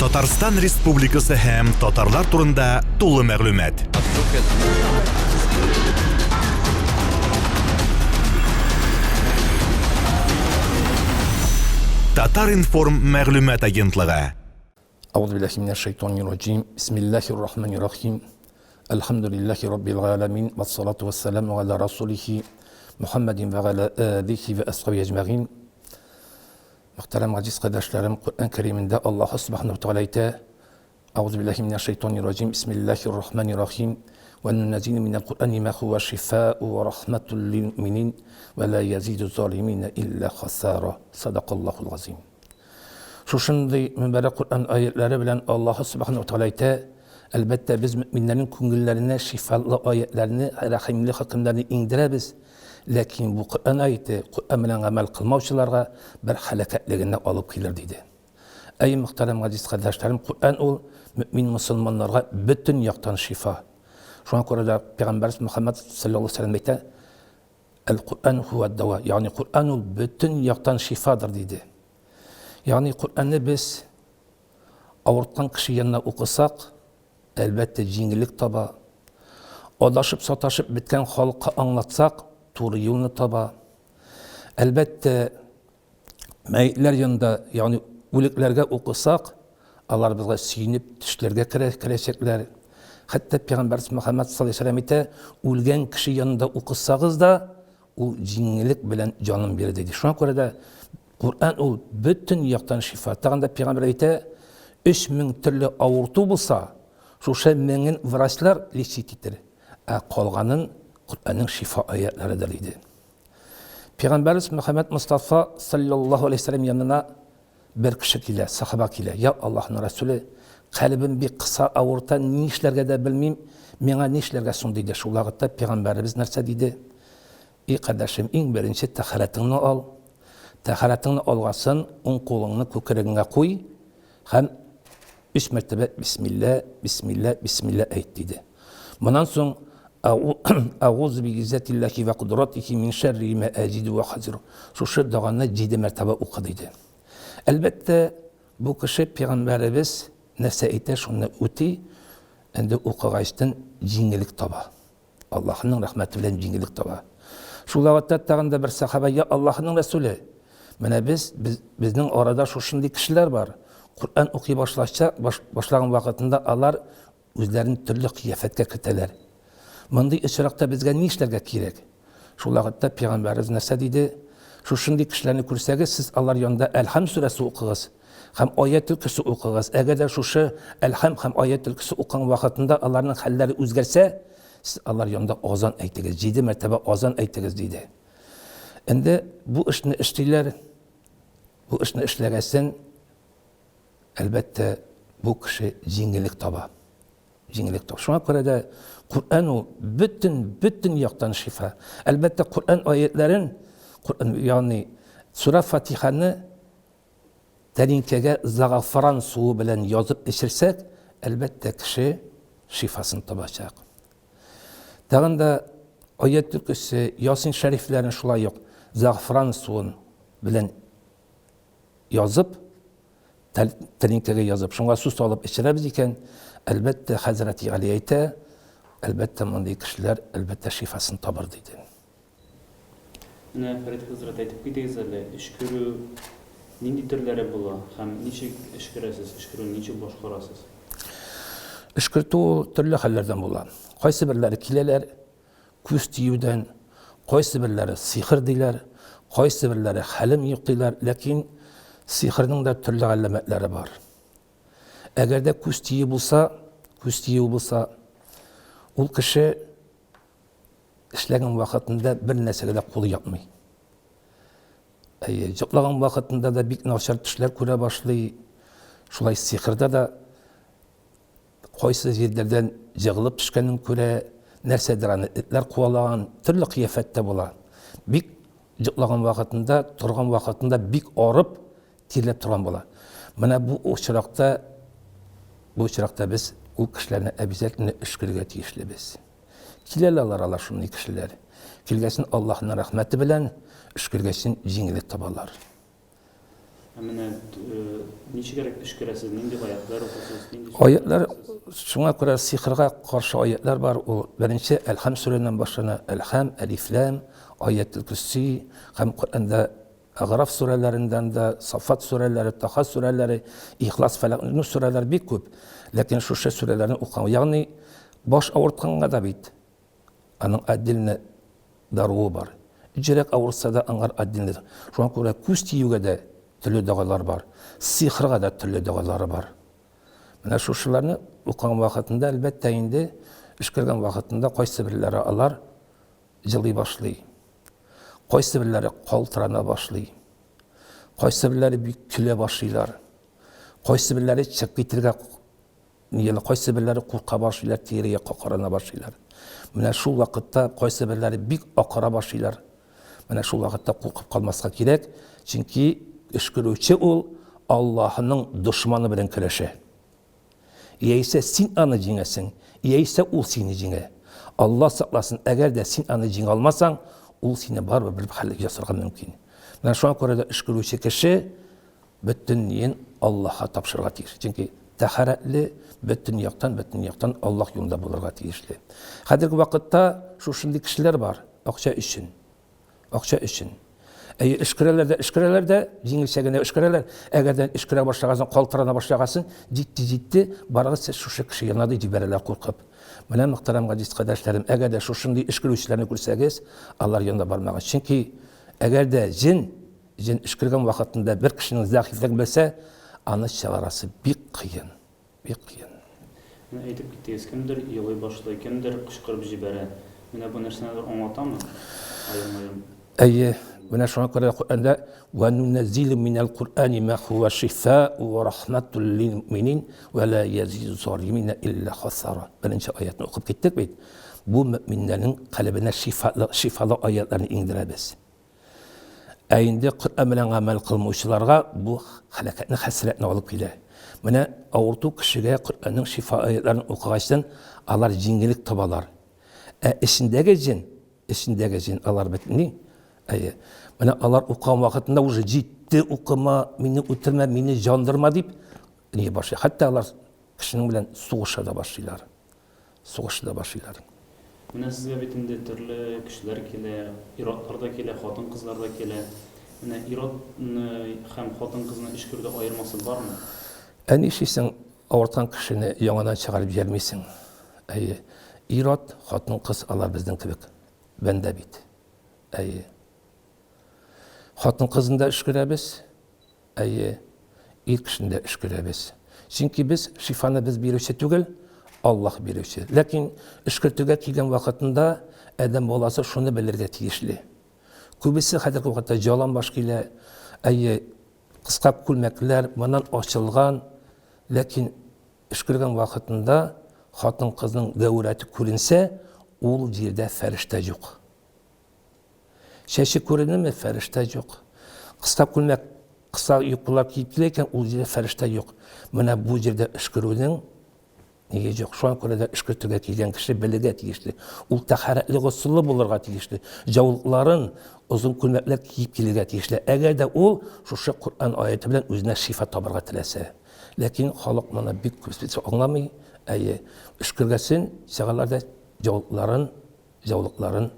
Татарстан Республикасы һәм татарлар турында тулы мәгълүмат. Татар-информ мәгълүмат агентлыгы. أعوذ بالله من الشيطان الرجيم بسم الله الرحمن الرحيم الحمد لله رب العالمين والصلاة والسلام على رسوله محمد وعلى آله وأصحابه أجمعين. Muhterem aziz kardeşlerim, Kur'an-ı Kerim'inde Allah subhanahu teala أعوذ بالله من الشيطان الرجيم بسم الله الرحمن الرحيم وننزل من القرآن ما هو شفاء ورحمة للمؤمنين ولا يزيد الظالمين إلا خسارة صدق الله العظيم. Şuşunday mübarek Kur'an ayetleri bilen Allah subhanahu teala elbette biz müminlerin kungullarına şifalı ayetlerini, rahimli hükümlerini indiririz. Lakin bu Kur'an ayeti Kur'an bilen amel kılmavçılarga bir halaketlerine alıp gelir dedi. Ey muhterem aziz kardeşlerim, Kur'an ol mümin Müslümanlara bütün yaktan şifa. Şu an Kur'an'da Peygamberimiz Muhammed sallallahu aleyhi ve sellem deyte El-Kur'an huve deva. Yani Kur'an ol bütün yaktan şifadır dedi. Yani Kur'an'ı biz avurtkan kişi yanına okusak elbette cingillik taba. Odaşıp sataşıp bitken halka anlatsak doğru yolunu taba. Elbette meyitler yanında yani ölüklerge okusak Allah bize suyunip düşlerge kirecekler. Hatta Peygamberimiz Muhammed sallallahu aleyhi ve sellem ite ölgen kişi yanında okusağız da o cingillik bilen canım biri dedi. Şu an Kur'an'da Kur'an ol bütün yaktan şifa. Tağında Peygamber ite 3000 türlü avurtu bulsa şu şemmenin vraslar lisitidir. Kolganın Kur'an'ın şifa ayetleridir idi. Peygamberimiz Muhammed Mustafa sallallahu aleyhi ve sellem yanına bir kişi ile, sahaba ile, ya Allah'ın Resulü, kalbim bir kısa avurta ne işlerge de bilmeyeyim, bana ne işlerge sun dedi. Şu vakitte Peygamberimiz nerse dedi, ey kardeşim, en birinci taharatını al, taharatını algasın, on kolunu kökürüğüne koy, hem 3 mertebe Bismillah, Bismillah, Bismillah ayet dedi. Bundan sonra A'udhu bi izzatillahi ve kudratihi min şerri ma acidu ve haziru. Şu şırdağına 7 mertebe okuduydu. Elbette bu kişi Peygamberimiz nefse şunu uti, ende okuyuştan cingilik taba. Allah'ın rahmeti bilen cingilik taba. Şu lavatta tağında bir sahaba ya Allah'ın Resulü, mene bizden arada şu şimdi kişiler var. Kur'an okuy başlayan vakitinde Allah özlerini türlü kıyafetke kırteler. Mındı içerakta bizge ne işlerge kirek? Şu lavatta Peygamberimiz nefse dedi, şu şimdi kişilerini kürseniz siz Allah yanında Elham suresi okuyunuz. Hem ayet-ül kürsü okuyunuz. Eğer de şu Elham hem ayet-ül kürsü okuyan vakitinde Allah'ın halleri özgerse siz Allah yanında azan eytiniz. 7 mertebe azan eytiniz dedi. Şimdi bu işini işleyesin elbette bu kişi cingilik taba. Cingilik taba. Şu an Kur'an'da Kur'an bütün yaktan şifa. Elbette Kur'an ayetlerin yani Sura Fatiha'nı derinkege zağafran suyu bilen yazıp içirsek elbette kişi şifasını tabacak. Dağında ayet-ül kürsü, Yasin şeriflerin şulay yok. Zağafran suyun bilen yazıp derinkege yazıp şuna su salıp içiremiz iken elbette Hazreti Ali'ye elbette mındı kişiler elbette şifasını tabır dedi. Ne Ferit Hazret aytып кетеңіз әле, ішкіру нендей түрлері бола, һәм ничек ішкіресіз, ішкіру ничек башкарасыз? Ішкірту türlü hallerden bola. Qaysı birleri kileler, küs tiyuden, qaysı birleri sihir diler, qaysı birleri halim yok diler, lakin sihirinin de türlü alametleri var. Eğer de küs tiyi bulsa, ol kişi işleyen vakitinde bir meselede kolu yapmıyor. Cıplağın vakitinde de bir naşar düşler köre başlıyor. Şulay sihirde de koysuz yerlerden cığılıp düşkenin köre nersedir etler kovalağın türlü kıyafette bola. Bir cıplağın vakitinde, turgan vakitinde bir arıp tirlep turan bola. Bana bu uçurakta biz o kişilerine ebizetini işkirge tiyişli biz. Kilelerler Allah şunun kişileri. Kilgesin Allah'ın rahmeti bilen, işkirgesin cingilik tabalar. Менә ничегрәк эш күрәсез, нинди аятлар укысыз, нинди Аятлар, шуңа күрә сихрга каршы аятлар бар. Ул беренче Әлхәм сүрәсеннән башлана. Әлхәм, Алиф-Лам, Аятул Курси, һәм Коръәндә Аграф сүрәләрендән дә, Сафат сүрәләре, Таха сүрәләре, Ихлас, Фәлак, Нус сүрәләре бик күп. Ләкин шушы сүрәләрне укыган, ягъни баш авыртканга да бит аның әдилне даруы бар. Җөрәк авырса да аңар әдилне. Шуңа күрә күз тиюгә дә төрле дәгалар бар. Сихрга да төрле дәгалары бар. Менә шушыларны укыган вакытында әлбәттә инде эш кергән вакытында кайсы бирләре алар җылый башлый. Кайсы бирләре калтырана башлый. Кайсы бирләре бик көлә башлыйлар. Кайсы бирләре чыгып китәргә нияле, кайсы бирләре курка башлыйлар, тирегә какарана башлыйлар. Менә шул вакытта кайсы бирләре бик акыра башлыйлар. Менә шул вакытта куркып калмаска кирәк, чөнки эш күрүче ул Аллаһның дошманы белән көрәшә. Яисә син аны җиңәсең, яисә ул сине җиңә. Алла сакласын, әгәр дә син аны җиңә алмасаң, ул сине барыбер бер хәлгә ясарга мөмкин. Менә шуңа күрә дә эш күрүче кеше бөтен ниен Аллаһка тапшырырга тиеш. Чөнки тәһарәтле бөтен яктан Аллаһ юлында булырга тиешле. Хәзерге вакытта шушындый кешеләр бар, акча өчен. Акча өчен. Эш көрәләр дә җиңелчә генә эш көрәләр. Әгәр дә эш көрә башлагасын, калтырана башлагасын, җитте, барыгыз сез шушы кеше янына дип җибәрәләр куркып. Менә мөхтәрәм гадис-кадәшләрем, әгәр дә шушындый эш көрүчеләрне күрсәгез, алар янына бармагыз. Чөнки әгәр дә җин эш кергән вакытында бер кешенең зәхифлеген белсә, аны чыгарасы бик кыен. Бик кыен. Менә әйтеп киттегез, кемдер елый башлый, кемдер кычкырып җибәрә. Менә бу нәрсәне аңлатамы? Әйе, менә шуңа күрә Коръәндә "Ва нуназзилу минал Qur'ани ма хува шифаa'у ва рахматул лил-муъминин ва ла язиду залимина илля хасара." Беренче аятны укып киттек бит. Бу мөэминнәрнең калбына шифалы аятларны иңдерәбез. Инде Коръән белән гамәл кылмаучыларга бу халакатны, хәсрәтне алып килә. Менә авырту кешегә Коръәннең шифа аятларын укыгачтан алар җиңгелек табалар. Эшендәге җин алар бетни. Әйе. Менә алар укыган вакытында уже җитте, укыма, мине үтермә, мине җандырма дип ни башлый. Хәтта алар кешенең белән сугыша да башлыйлар. Менә сезгә бит инде төрле кешеләр килә, иратлар да килә, хатын-кызлар да килә. Менә иратны һәм хатын-кызны эш күрүдә аермасы бармы? Нишисең авырткан кешене яңадан чыгарып җибәрмисең. Әйе. Ират, хатын-кыз алар безнең кебек. Бәндә бит. Әйе. Хатын-кызны да эш күрәбез. Әйе. Ир кешене дә эш күрәбез. Чөнки без шифаны без бирүче түгел, Аллаһ бирүче. Ләкин эш күртүгә килгән вакытында адәм баласы шуны белергә тиешле. Күбесе хәзерге вакытта җалан баш килә. Әйе, кыска күлмәкләр моннан ачылган, ләкин эш күргән вакытында хатын-кызның дәүрәте күренсә, ул җирдә фәрештә юк. Шәше күренеме, фәрештә юк. Кыска күлмәк, кыса юкалар киеп икән, ул җирдә фәрештә юк. Менә бу җирдә эш күрүнең нигә юк? Шуңа күрә дә эш көтүгә килгән кеше белергә тиешле. Ул тәһарәтле, гысыллы булырга тиешле. Җавлыкларын, озын күлмәкләр киеп килергә тиешле. Әгәр дә ул шушы Коръән аяты белән үзенә шифа табарга теләсә. Ләкин халык моны бик күп аңламый. Әйе, эш күргәсен, сәгыләрдә җавлыкларын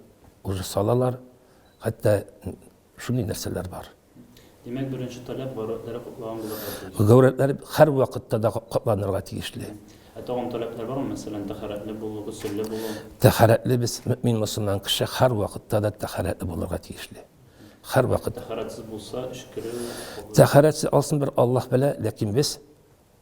уже салалар. Хәтта шундый нәрсәләр бар. Димәк, беренче таләп гайрәтләре кутлаган булырга. Гайрәтләр һәр вакытта да кутланырга тиешле. Тагын таләпләр бармы? Мәсәлән, тәһарәтле булу, гысыллы булу. Тәһарәтле без мөэмин мусламан кеше һәр вакытта да тәһарәтле булырга тиешле. Һәр вакыт. Тәһарәтсез булса, эш күрү. Тәһарәтсез алсын бер Аллаһ белә, ләкин без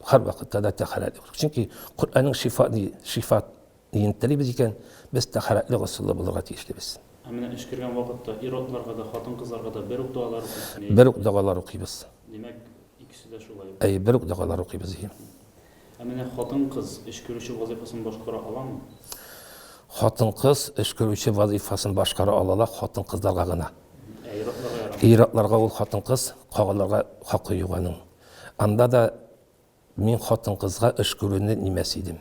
һәр вакытта да тәһарәтле. Чөнки Коръәннең шифат ниентләре икән, без тәһарәтле гысыллы булырга тиешлебез. Менә эш кергән вакытта иратларга да, хатын-кызларга да бер үк дуалар укыйбыз. Бер үк дуалар укыйбыз. Димәк, икесе дә шулай. Әй, бер үк дуалар укыйбыз. Менә хатын-кыз эш күрүче вазифасын башкара аламы? Хатын-кыз эш күрүче вазифасын башкара алалар хатын-кызларга гына. Иратларга ярамый. Иратларга ул хатын-кыз, кагаларга хакы юк аның. Анда да мин хатын-кызга эш күрүне нимәсе идем.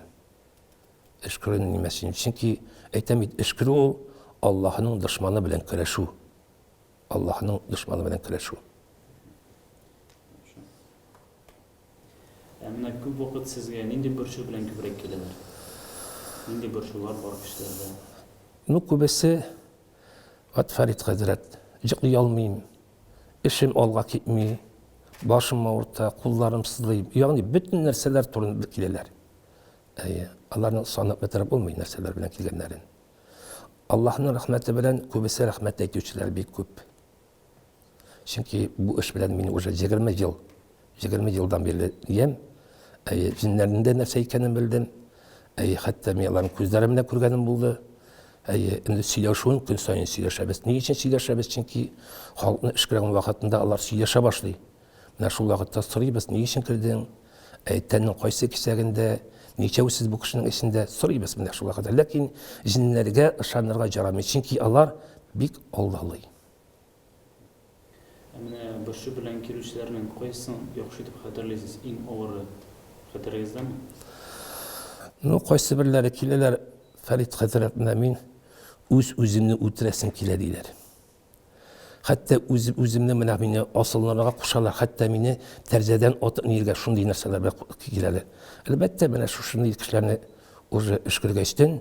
Эш күрүне нимәсе идем. Чөнки әйтәм бит, эш күрү ул Аллаһның дошманы белән көрәшү. Аллаһның дошманы белән көрәшү. Менә күп вакыт сезгә нинди борчу белән күбрәк киләләр? Нинди борчулар бар кешеләрдә? Ну, күбесе, от Фарид хәзрәт, җыклый алмыйм, эшем алга китми, башым авырта, кулларым сызлый. Ягъни бөтен нәрсәләр турында киләләр. Аларның санап бетереп булмый нәрсәләр белән килгәннәрен. Аллаһның рәхмәте белән күбесе рәхмәт әйтүчеләр бик күп. Чөнки бу эш белән мин уже 20 елдан бирле ям. Җиннәрнең дә нәрсә икәнен белдем. Хәтта мин аларның күзләре белән күргәнем булды. Инде сөйләшүен көн сайын сөйләшәбез. Ни өчен сөйләшәбез? Чөнки халыкны эш кергән вакытында алар сөйләшә башлый. Менә шул вакытта сорыйбыз, ни өчен кирдең? Тәннең кайсы кисәгендә, ничәү сез бу кешенең эчендә сорыйбыз менә шул вакытта. Ләкин җиннәргә ышанырга ярамый, чөнки алар бик алдалый. Менә борчу белән килүчеләрнең кайсын яхшы итеп хәтерлисез? Иң авыры хәтерегездәме? Ну, кайсы берләре киләләр, Фарид хәзрәт менә мин үземне үтерәсем килә диләр. Хәтта үземне менә мине асылларга кушалар, хәтта мине тәрҗәдән атып нигә шундый нәрсәләр белән киләләр. Әлбәттә, менә шушындый кешеләрне уже эш кергәчтен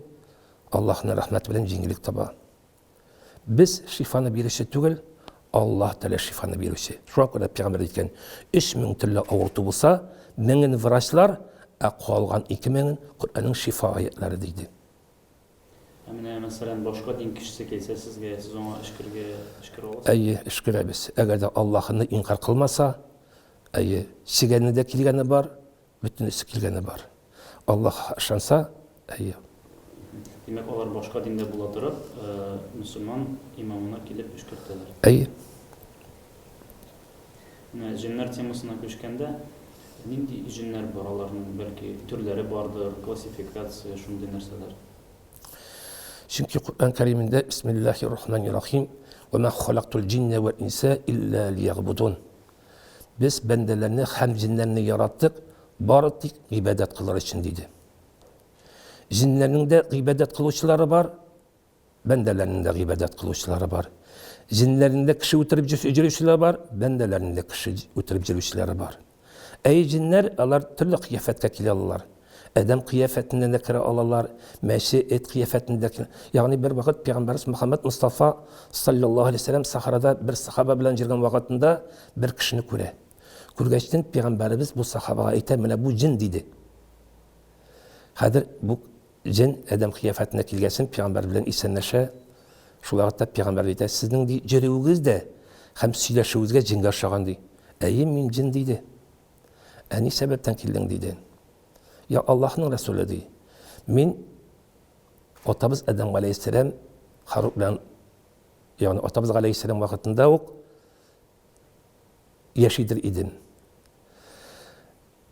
Аллаһның рәхмәте белән җиңеллек таба. Без шифаны бирүче түгел, Аллаһ Тәгалә шифаны бирүче. Шуңа күрә Пәйгамбәр әйткән, 3000 төрле авырту булса, 1000 врачлар, калган 2000 Коръәннең шифа аятлары диде. Менә мәсәлән, башка дин кешесе килсә сезгә, сез аңа эш кирә аласыз? Эш керәбез. Әгәр дә Аллаһны инкар кылмаса, чигәне дә килгәне бар, бөтенесе килгәне бар. Аллаһ ышанса, Димәк, алар башка диндә була торып, мөселман имамына килеп эш кертәләр. Менә җиннәр темасына күчкәндә, нинди җиннәр бар аларның? Бәлки төрләре бардыр, классификация, шундый нәрсәләр. Чөнки Коръән Кәримендә Бисмиллаһир-рахманир-рахим ва ма халактул җинна вал инса илля лиябудун. Без бәндәләрне һәм җиннәрне яраттык, бары тик ибадат кылыр өчен диде. Җиннәрнең дә ибадат кылучылары бар, бәндәләрнең дә ибадат кылучылары бар. Җиннәрнең дә кеше үтереп җөрүчеләре бар, бәндәләрнең дә кеше үтереп җөрүчеләре бар. Җиннәр алар төрле кыяфәткә килә алалар. Адам кыяфәтендә дә кирә алалар, мәче эт кыяфәтендә кирә. Ягъни бер вакыт Пәйгамбәрбез Мөхәммәд Мустафа саллаллаһу алейһи ва саллям сахарада бер сахаба белән җиргән вакытында бер кешене күрә. Күргәчтен Пәйгамбәрбез бу сахабага әйтә, менә бу җин диде. Хәзер бу җин адам кыяфәтендә килгәсен Пәйгамбәр белән исәнләшә. Шул вакытта Пәйгамбәр әйтә, сезнең җөрүегез дә һәм сөйләшүегезгә җингә охшаган ди. Мин җин диде. Ни сәбәптән килдең диде. Я Аллаһның Рәсүле ди. Мин атабыз Адам алейһиссалам Харук белән, ягъни атабыз алейһиссалам вакытында ук яшидер идем.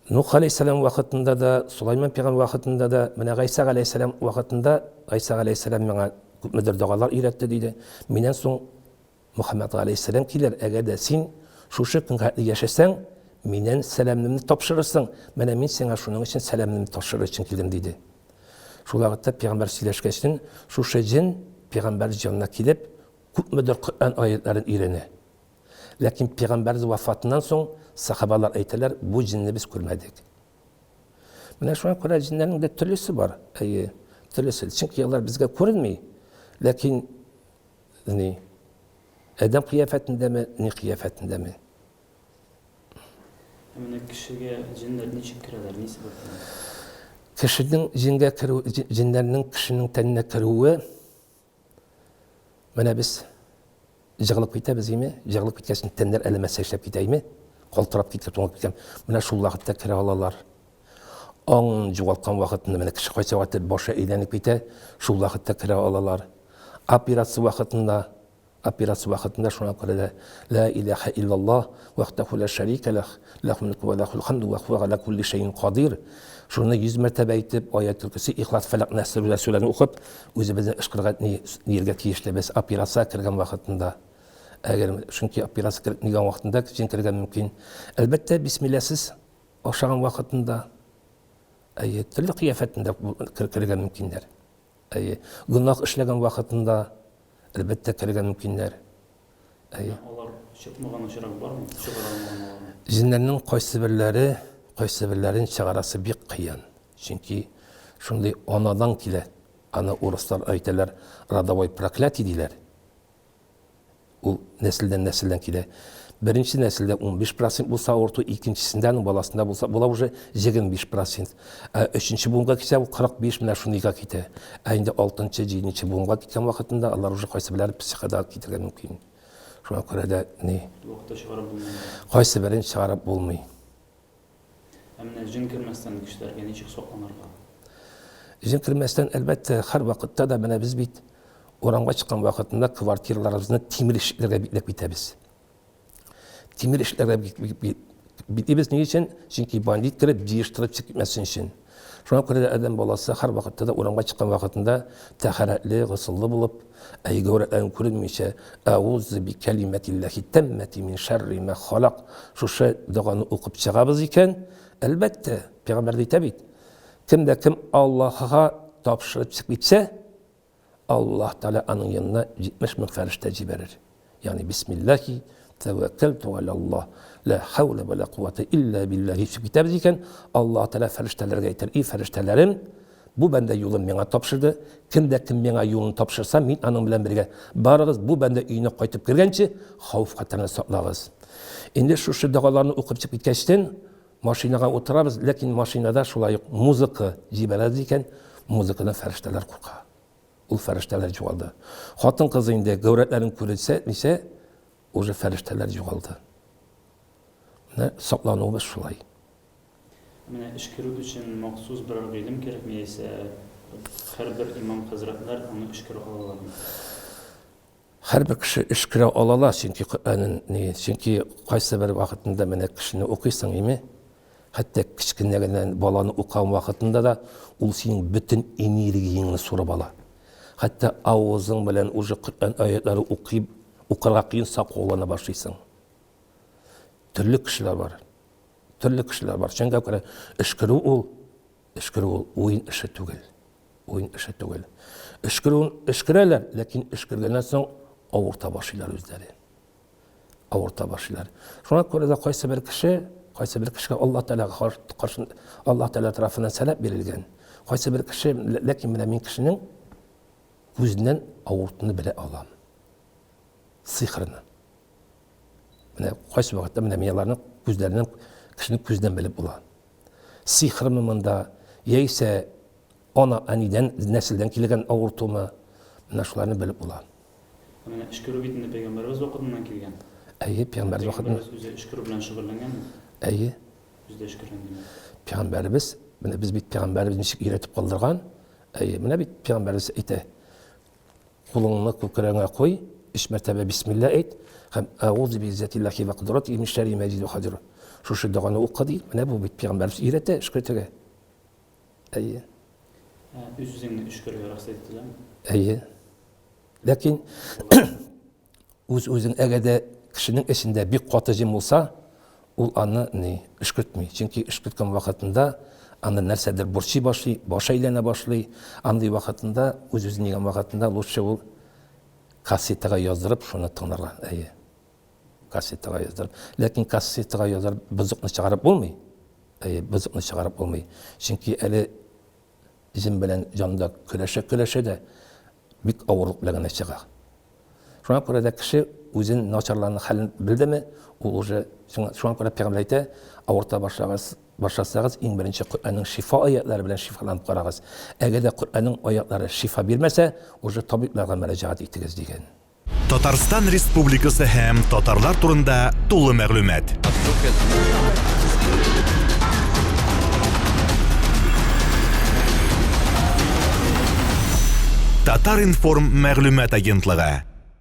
Нух алейһиссалам вакытында да, Сулайман пәйгамбәр вакытында да, менә Гайса алейһиссалам вакытында, Гайса алейһиссалам миңа күпмедер дуалар өйрәтте диде. Миннән соң Мөхәммәд алейһиссалам килер, әгәр дә син шушы көнгә яшәсәң, миннән сәламымны тапшырырсың. Менә мин сиңа шуның өчен сәламымны тапшырыр өчен килдем диде. Шул вакытта Пәйгамбәр сөйләшкәчтен, шушы җин Пәйгамбәр җанына килеп, күпмедер Коръән аятларын өйрәнә. Ләкин Пәйгамбәр вафатыннан соң сахабалар әйтәләр, бу җинне без күрмәдек. Менә шуңа күрә җиннәрнең дә төрлесе бар. Төрлесе. Чөнки алар безгә күренми. Ләкин адам кыяфәтендәме, ни кыяфәтендәме? Менә кешегә җиннәр ничек керәләр, ни сәбәптән? Кешенең җингә керү, җиннәрнең кешенең тәненә керүе, менә без җыгылып китәбез, җыгылып киткәчтен тәннәр әлемәсә эшләп китәйме? Калтырап киткән, туңып киткән. Менә шул вакытта керә алалар. Аңын югалткан вакытында менә кеше кайча вакыт башы әйләнеп китә, шул вакытта керә алалар. Операция вакытында шуңа күрә дә ла илаха иллаллаһ вахдаху ла шарика лах, лахул мулку ва лахул хамду ва хува ала кулли шайин кадир. Шуны 100 мәртәбә әйтеп, аят көрси, Ихлас, Фалак, Нас сүрәләрен укып, үзебезне эшкырга нигә тиешле без операция кергән вакытында. Әгәр чөнки операция кергән вакытында җин кергән мөмкин. Әлбәттә, бисмилласыз ашаган вакытында төрле кыяфәтендә кергән мөмкиннәр. Гунах эшләгән вакытында әлбәттә кергән мөмкиннәр. Алар чыкмаган очрак бармы? Чыгара алмаганнар. Җиннәрнең кайсы берләре кайсы бирләрен чыгарасы бик кыен. Чөнки шундый анадан килә. Аны урыслар әйтәләр, родовой проклятие диләр. Ул нәселдән нәселдән килә. Беренче нәселдә 15% булса, орту икенчесендән баласында булса, була уже 25%. Өченче буынга китә, ул 45 менә шундыйга китә. Инде 6-нчы, 7-нче буынга киткән вакытында алар уже кайсы беләр психода китергә мөмкин. Шуңа күрә дә Вакытта чыгарып булмый. Кайсы берен чыгарып булмый. Менә җин кермәстән кешеләргә ничек сакланырга? Җин кермәстән әлбәттә һәр вакытта да менә без бит урамга чыккан вакытында квартираларыбызны тимер ишекләргә бикләп битәбез. Тимер ишекләргә битәбез ни өчен? Чөнки бандит кереп җыештырып чыкмасын өчен. Шуңа күрә дә адәм баласы һәр вакытта да урамга чыккан вакытында тәһарәтле, гысыллы булып, әйгәүрәтләрен күрмичә, аузу би калиматиллахи таммати мин шарри ма халак, шушы дуганы укып чыгабыз икән, әлбәттә, пәйгамбәр әйтә бит. Кемдә кем Аллаһка тапшырып чыкмыйча, Аллаһ Тәала аның янына 70 мең фәрештә җибәрер. Ягъни бисмиллаһи тәвәккәлту алаллаһ ла хаула ва ла куввата илля биллаһи китабы икән, Аллаһ Тәала фәрештәләргә әйтер: "И фәрештәләрем, бу бәндә юлын миңа тапшырды. Кемдә кем миңа юлын тапшырса, мин аның белән бергә. Барыгыз, бу бәндә өенә кайтып кергәнче, хауф хәтәрне саклагыз." Инде шушы дугаларны укып чыгып киткәчтән машинага утырабыз, ләкин машинада шулай ук музыка җибәрәбез икән, музыкадан фәрештәләр курка. Ул фәрештәләр югалды. Хатын кызы инде гәүрәтләрен күрсә, ничә уже фәрештәләр югалды. Менә саклануыбыз шулай. Менә эшкерү өчен махсус бер гыйлем кирәкме яисә һәрбер имам хәзрәтләр аны эшкерә алалармы? Һәрбер кеше эшкерә алалар, чөнки кайсы бер вакытында менә кешене укыйсың, име? Хәтта кичкенәгән баланы укыган вакытында да ул синең бөтен энергияңне сурып ала. Хәтта авызың белән уже Коръән аятлары укырга кыен саклана башлыйсың. Төрле кешеләр бар. Шуңа күрә эшкерү ул уен эше түгел. Эшкерәләр, ләкин эшкергәннән соң авырта башлыйлар үзләре. Шуңа күрә дә кайсы бер кешегә Аллаһ Тәала тарафыннан сәлап бирелгән. Кайсы бер кеше, ләкин менә мин кешенең күзеннән авыртуны белә алам. Сихрны. Менә кайсы вакытта менә мияларның күзләреннән кешенең күздән белеп була. Сихрмы монда, яисә ана әнидән, нәселдән килгән авыртумы, менә шуларны белеп була. Менә эшкерү бит инде пәйгамбәрбез вакытыннан килгән. Пәйгамбәр вакытында үзе эшкерү белән шөгыльләнгәнме? Үзе эшкергән димәк. Пәйгамбәрбез, менә без бит пәйгамбәрбез ничек өйрәтеп калдырган? Менә бит пәйгамбәрбез әйтә: "Кулыңны күкрәгеңә куй, 3 мәртәбә бисмилла әйт, һәм аузу би зәтиллаһи ва кудрати мин шарри ма яҗиду хадир." Шушы дуганы укы ди. Менә бу бит пәйгамбәрбез өйрәтә эшкертергә. Үзеңне эшкерергә рөхсәт ителәме? Ләкин үзең әгәр кешенең эчендә бик каты җим булса, ул аны эшкертми. Чөнки эшкерткән вакытында аны нәрсәдер борчый башлый, баш әйләнә башлый. Андый вакытында үзен дигән вакытында лучше ул кассетага яздырып шуны тыңларга. Кассетага яздырып. Ләкин кассетага яздырып бузыкны чыгарып булмый. Чөнки әле җин белән җанда көрәшә дә бик авырлык белән чыга. Шуңа күрә дә кеше үзен начарларның хәлен белдеме, ул уже шуңа күрә пәйгамбәр әйтә: "Авырта башласагыз, иң беренче Коръәннең шифа аятлары белән шифаланып карагыз. Әгәр дә Коръәннең аятлары шифа бирмәсә, уже табибларга мөрәҗәгать итегез" дигән. Татарстан Республикасы һәм татарлар турында тулы мәгълүмат. Татар информ мәгълүмат агентлыгы.